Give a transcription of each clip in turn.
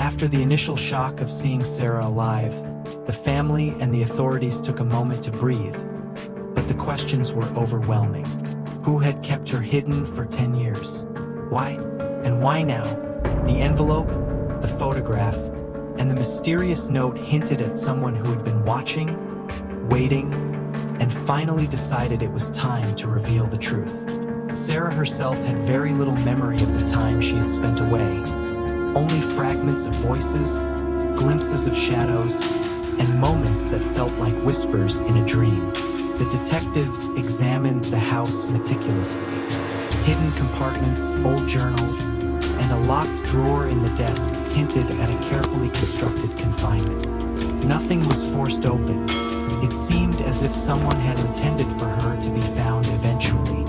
After the initial shock of seeing Sarah alive, the family and the authorities took a moment to breathe, but the questions were overwhelming. Who had kept her hidden for 10 years? Why? And why now? The envelope, the photograph, and the mysterious note hinted at someone who had been watching, waiting, and finally decided it was time to reveal the truth. Sarah herself had very little memory of the time she had spent away. Only fragments of voices, glimpses of shadows, and moments that felt like whispers in a dream. The detectives examined the house meticulously. Hidden compartments, old journals, and a locked drawer in the desk hinted at a carefully constructed confinement. Nothing was forced open. It seemed as if someone had intended for her to be found eventually.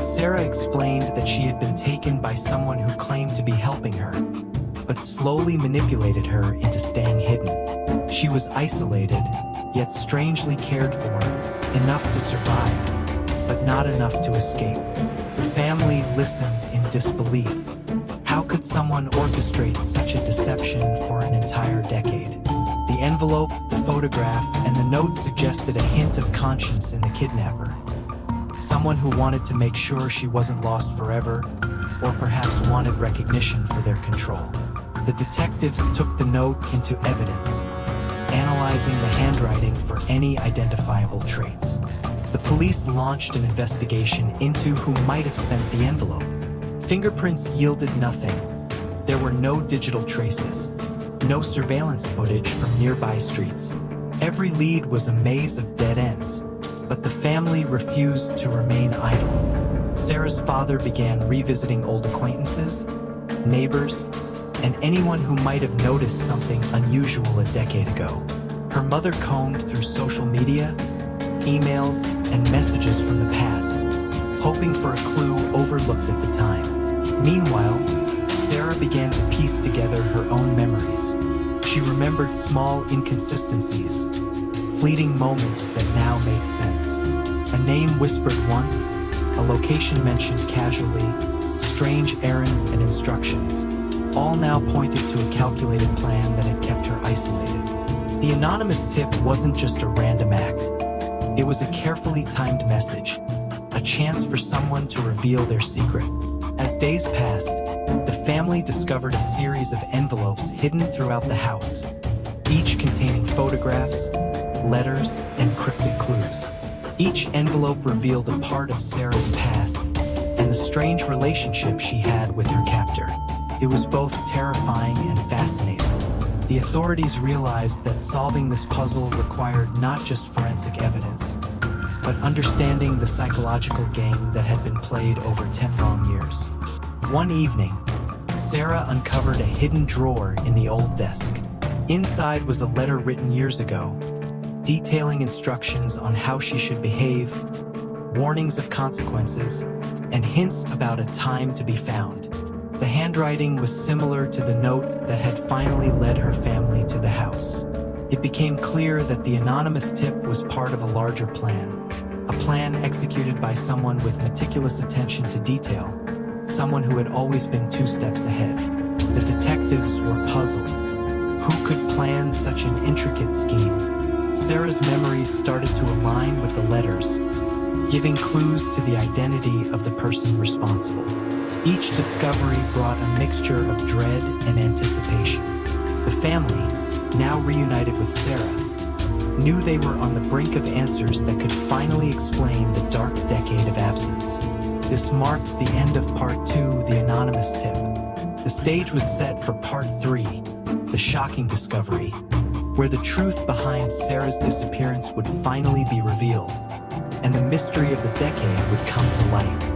Sarah explained that she had been taken by someone who claimed to be helping her, but slowly manipulated her into staying hidden. She was isolated, yet strangely cared for, enough to survive, but not enough to escape. The family listened in disbelief. How could someone orchestrate such a deception for an entire decade? The envelope, the photograph, and the note suggested a hint of conscience in the kidnapper. Someone who wanted to make sure she wasn't lost forever, or perhaps wanted recognition for their control. The detectives took the note into evidence, analyzing the handwriting for any identifiable traits. The police launched an investigation into who might have sent the envelope. Fingerprints yielded nothing. There were no digital traces, no surveillance footage from nearby streets. Every lead was a maze of dead ends, but the family refused to remain idle. Sarah's father began revisiting old acquaintances, neighbors, and anyone who might have noticed something unusual a decade ago. Her mother combed through social media, emails, and messages from the past, hoping for a clue overlooked at the time. Meanwhile, Sarah began to piece together her own memories. She remembered small inconsistencies, fleeting moments that now made sense. A name whispered once, a location mentioned casually, strange errands and instructions. All now pointed to a calculated plan that had kept her isolated. The anonymous tip wasn't just a random act. It was a carefully timed message, a chance for someone to reveal their secret. As days passed, the family discovered a series of envelopes hidden throughout the house, each containing photographs, letters, and cryptic clues. Each envelope revealed a part of Sarah's past and the strange relationship she had with her captor. It was both terrifying and fascinating. The authorities realized that solving this puzzle required not just forensic evidence, but understanding the psychological game that had been played over 10 long years. One evening, Sarah uncovered a hidden drawer in the old desk. Inside was a letter written years ago, detailing instructions on how she should behave, warnings of consequences, and hints about a time to be found. The handwriting was similar to the note that had finally led her family to the house. It became clear that the anonymous tip was part of a larger plan, a plan executed by someone with meticulous attention to detail, someone who had always been 2 steps ahead. The detectives were puzzled. Who could plan such an intricate scheme? Sarah's memories started to align with the letters, giving clues to the identity of the person responsible. Each discovery brought a mixture of dread and anticipation. The family, now reunited with Sarah, knew they were on the brink of answers that could finally explain the dark decade of absence. This marked the end of Part 2, the anonymous tip. The stage was set for Part 3, the shocking discovery, where the truth behind Sarah's disappearance would finally be revealed, and the mystery of the decade would come to light.